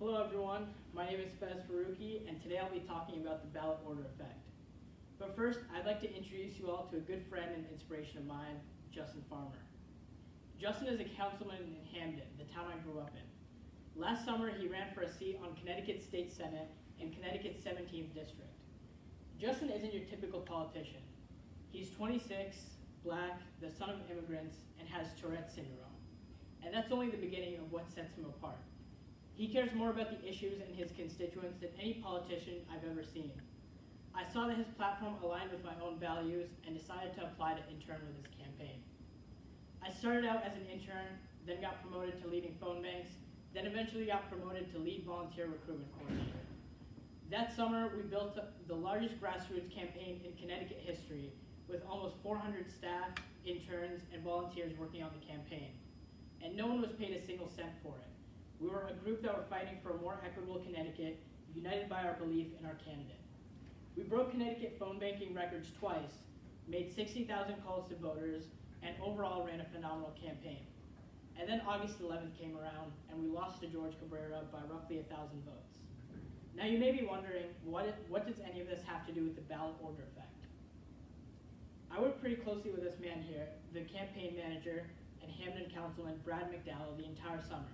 Hello everyone, my name is Fez Faruqi, and today I'll be talking about the ballot order effect. But first, I'd like to introduce you all to a good friend and inspiration of mine, Justin Farmer. Justin is a councilman in Hamden, the town I grew up in. Last summer, he ran for a seat on Connecticut State Senate in Connecticut's 17th district. Justin isn't your typical politician. He's 26, black, the son of immigrants, and has Tourette's syndrome. And that's only the beginning of what sets him apart. He cares more about the issues and his constituents than any politician I've ever seen. I saw that his platform aligned with my own values and decided to apply to intern with his campaign. I started out as an intern, then got promoted to leading phone banks, then eventually got promoted to lead volunteer recruitment coordinator. That summer, we built the largest grassroots campaign in Connecticut history with almost 400 staff, interns, and volunteers working on the campaign. And no one was paid a single cent for it. We were a group that were fighting for a more equitable Connecticut, united by our belief in our candidate. We broke Connecticut phone banking records twice, made 60,000 calls to voters, and overall ran a phenomenal campaign. And then August 11th came around, and we lost to George Cabrera by roughly 1,000 votes. Now you may be wondering, what does any of this have to do with the ballot order effect? I worked pretty closely with this man here, the campaign manager and Hamden councilman Brad McDowell, the entire summer.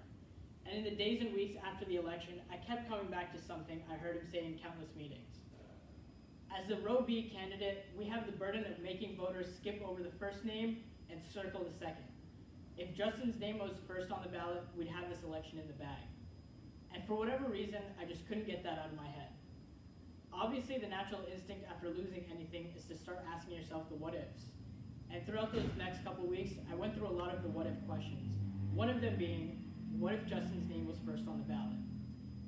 And in the days and weeks after the election, I kept coming back to something I heard him say in countless meetings. As the Row B candidate, we have the burden of making voters skip over the first name and circle the second. If Justin's name was first on the ballot, we'd have this election in the bag. And for whatever reason, I just couldn't get that out of my head. Obviously, the natural instinct after losing anything is to start asking yourself the what ifs. And throughout those next couple weeks, I went through a lot of the what if questions. One of them being, what if Justin's name was first on the ballot?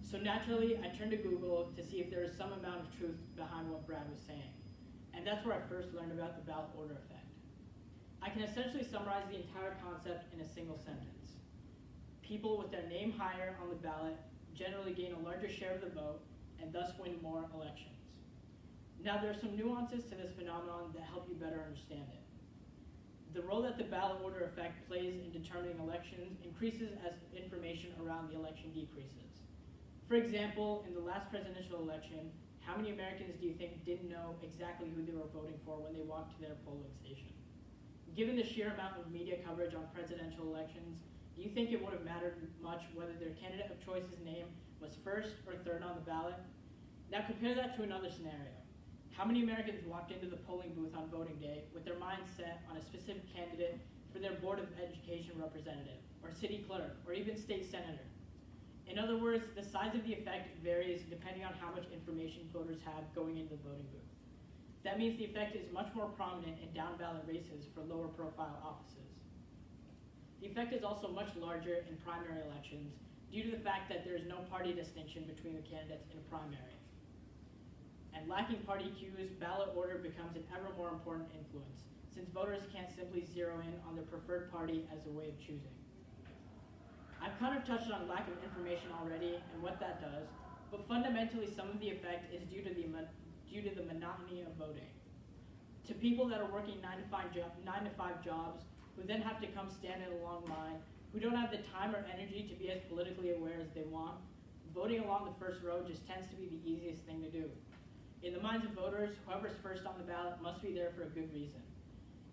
So naturally, I turned to Google to see if there was some amount of truth behind what Brad was saying. And that's where I first learned about the ballot order effect. I can essentially summarize the entire concept in a single sentence. People with their name higher on the ballot generally gain a larger share of the vote and thus win more elections. Now there are some nuances to this phenomenon that help you better understand it. The role that the ballot order effect plays in determining elections increases as information around the election decreases. For example, in the last presidential election, how many Americans do you think didn't know exactly who they were voting for when they walked to their polling station? Given the sheer amount of media coverage on presidential elections, do you think it would have mattered much whether their candidate of choice's name was first or third on the ballot? Now compare that to another scenario. How many Americans walked into the polling booth on voting day with their mind set on a specific candidate for their Board of Education representative, or city clerk, or even state senator? In other words, the size of the effect varies depending on how much information voters have going into the voting booth. That means the effect is much more prominent in down-ballot races for lower-profile offices. The effect is also much larger in primary elections due to the fact that there is no party distinction between the candidates in a primary. And lacking party cues, ballot order becomes an ever more important influence, since voters can't simply zero in on their preferred party as a way of choosing. I've kind of touched on lack of information already and what that does, but fundamentally some of the effect is due to the monotony of voting. To people that are working 9 to 5 jobs, who then have to come stand in a long line, who don't have the time or energy to be as politically aware as they want, voting along the first row just tends to be the easiest thing to do. In the minds of voters, whoever's first on the ballot must be there for a good reason.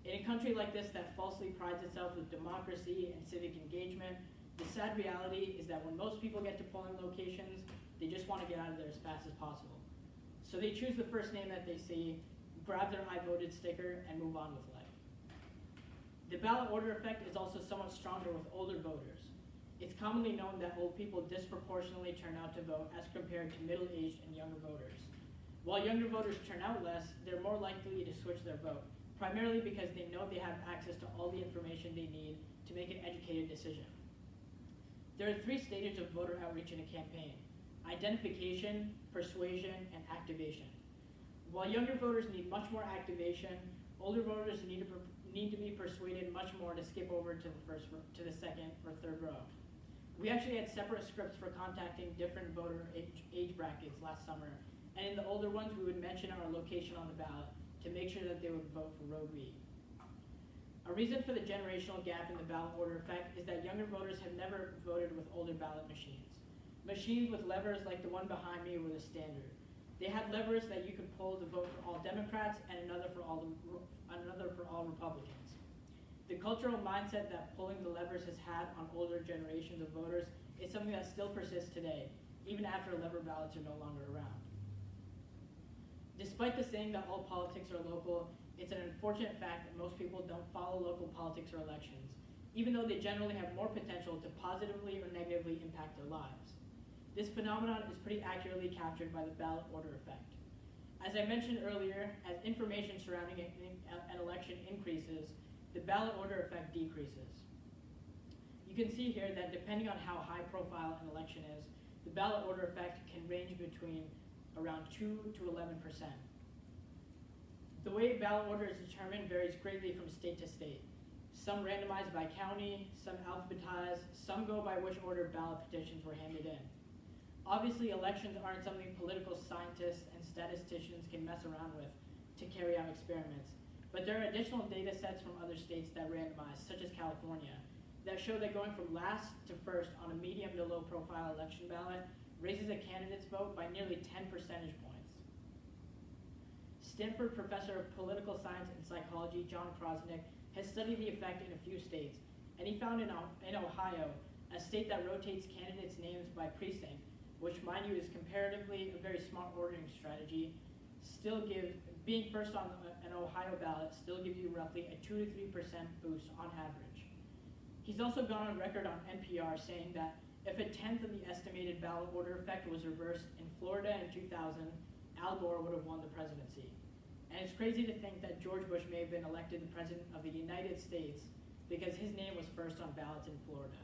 In a country like this that falsely prides itself with democracy and civic engagement, the sad reality is that when most people get to polling locations, they just want to get out of there as fast as possible. So they choose the first name that they see, grab their I voted sticker, and move on with life. The ballot order effect is also somewhat stronger with older voters. It's commonly known that old people disproportionately turn out to vote as compared to middle-aged and younger voters. While younger voters turn out less, they're more likely to switch their vote, primarily because they know they have access to all the information they need to make an educated decision. There are 3 stages of voter outreach in a campaign: identification, persuasion, and activation. While younger voters need much more activation, older voters need to be persuaded much more to skip over to the second or third row. We actually had separate scripts for contacting different voter age brackets last summer, and in the older ones, we would mention our location on the ballot to make sure that they would vote for Row B. A reason for the generational gap in the ballot order effect is that younger voters have never voted with older ballot machines. Machines with levers like the one behind me were the standard. They had levers that you could pull to vote for all Democrats and another for all Republicans. The cultural mindset that pulling the levers has had on older generations of voters is something that still persists today, even after lever ballots are no longer around. Despite the saying that all politics are local, it's an unfortunate fact that most people don't follow local politics or elections, even though they generally have more potential to positively or negatively impact their lives. This phenomenon is pretty accurately captured by the ballot order effect. As I mentioned earlier, as information surrounding an election increases, the ballot order effect decreases. You can see here that depending on how high profile an election is, the ballot order effect can range between around 2 to 11%. The way ballot order is determined varies greatly from state to state. Some randomized by county, some alphabetized, some go by which order ballot petitions were handed in. Obviously, elections aren't something political scientists and statisticians can mess around with to carry out experiments, but there are additional data sets from other states that randomize, such as California, that show that going from last to first on a medium to low profile election ballot raises a candidate's vote by nearly 10 percentage points. Stanford professor of political science and psychology, John Krosnick, has studied the effect in a few states, and he found in Ohio, a state that rotates candidates' names by precinct, which, mind you, is comparatively a very smart ordering strategy, being first on an Ohio ballot still gives you roughly a 2 to 3% boost on average. He's also gone on record on NPR saying that if a tenth of the estimated ballot order effect was reversed in Florida in 2000, Al Gore would have won the presidency. And it's crazy to think that George Bush may have been elected the president of the United States because his name was first on ballots in Florida.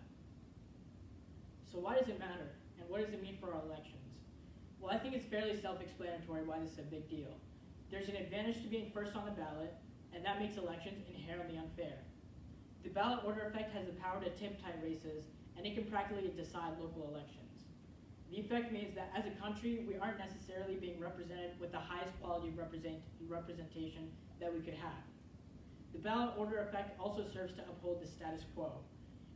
So why does it matter? And what does it mean for our elections? Well, I think it's fairly self-explanatory why this is a big deal. There's an advantage to being first on the ballot, and that makes elections inherently unfair. The ballot order effect has the power to tip tie races, and it can practically decide local elections. The effect means that as a country, we aren't necessarily being represented with the highest quality of representation that we could have. The ballot order effect also serves to uphold the status quo.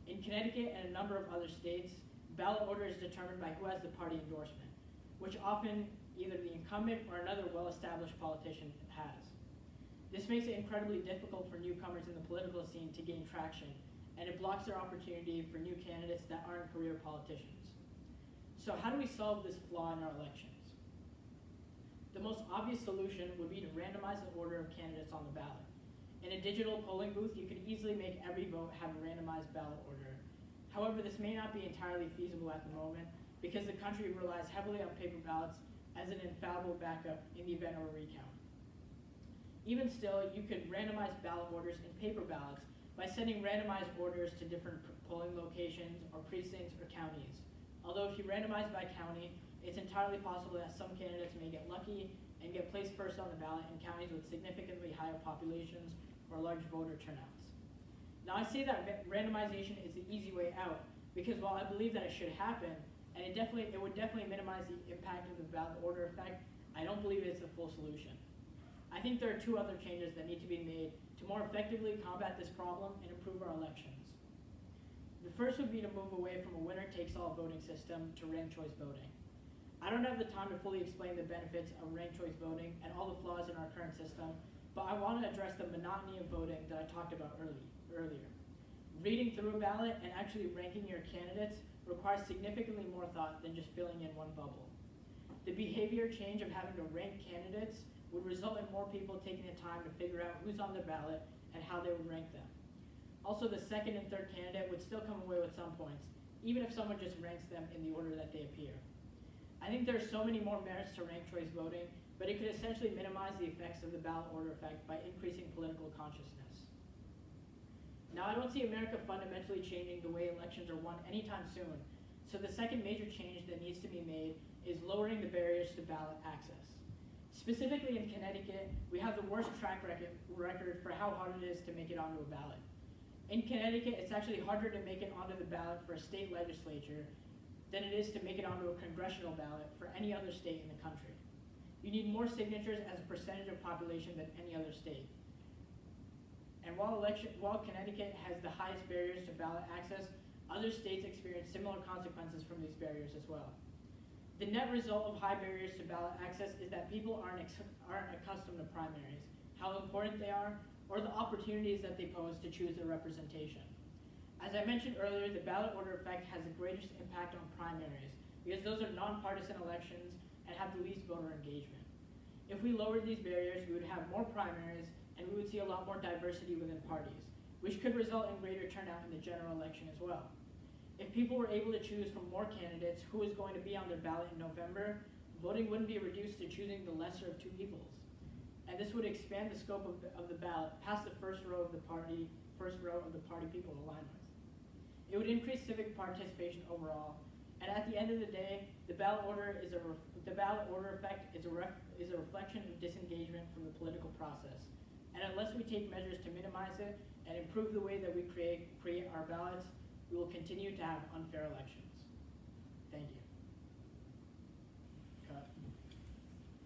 In Connecticut and a number of other states, ballot order is determined by who has the party endorsement, which often either the incumbent or another well-established politician has. This makes it incredibly difficult for newcomers in the political scene to gain traction, and it blocks their opportunity for new candidates that aren't career politicians. So how do we solve this flaw in our elections? The most obvious solution would be to randomize the order of candidates on the ballot. In a digital polling booth, you could easily make every vote have a randomized ballot order. However, this may not be entirely feasible at the moment because the country relies heavily on paper ballots as an infallible backup in the event of a recount. Even still, you could randomize ballot orders in paper ballots by sending randomized orders to different polling locations or precincts or counties. Although if you randomize by county, it's entirely possible that some candidates may get lucky and get placed first on the ballot in counties with significantly higher populations or large voter turnouts. Now I say that randomization is the easy way out because while I believe that it should happen, and it would definitely minimize the impact of the ballot order effect, I don't believe it's a full solution. I think there are two other changes that need to be made to more effectively combat this problem and improve our elections. The first would be to move away from a winner-takes-all voting system to ranked choice voting. I don't have the time to fully explain the benefits of ranked choice voting and all the flaws in our current system, but I want to address the monotony of voting that I talked about earlier. Reading through a ballot and actually ranking your candidates requires significantly more thought than just filling in one bubble. The behavior change of having to rank candidates would result in more people taking the time to figure out who's on the ballot and how they would rank them. Also, the second and third candidate would still come away with some points, even if someone just ranks them in the order that they appear. I think there are so many more merits to ranked choice voting, but it could essentially minimize the effects of the ballot order effect by increasing political consciousness. Now, I don't see America fundamentally changing the way elections are won anytime soon, so the second major change that needs to be made is lowering the barriers to ballot access. Specifically in Connecticut, we have the worst track record for how hard it is to make it onto a ballot. In Connecticut, it's actually harder to make it onto the ballot for a state legislature than it is to make it onto a congressional ballot for any other state in the country. You need more signatures as a percentage of population than any other state. And while Connecticut has the highest barriers to ballot access, other states experience similar consequences from these barriers as well. The net result of high barriers to ballot access is that people aren't accustomed to primaries, how important they are, or the opportunities that they pose to choose their representation. As I mentioned earlier, the ballot order effect has the greatest impact on primaries because those are nonpartisan elections and have the least voter engagement. If we lowered these barriers, we would have more primaries and we would see a lot more diversity within parties, which could result in greater turnout in the general election as well. If people were able to choose from more candidates who is going to be on their ballot in November, voting wouldn't be reduced to choosing the lesser of two evils. And this would expand the scope of the ballot past the first row of the party people align with. It would increase civic participation overall, and at the end of the day, the ballot order effect is a reflection of disengagement from the political process. And unless we take measures to minimize it and improve the way that we create our ballots, we will continue to have unfair elections.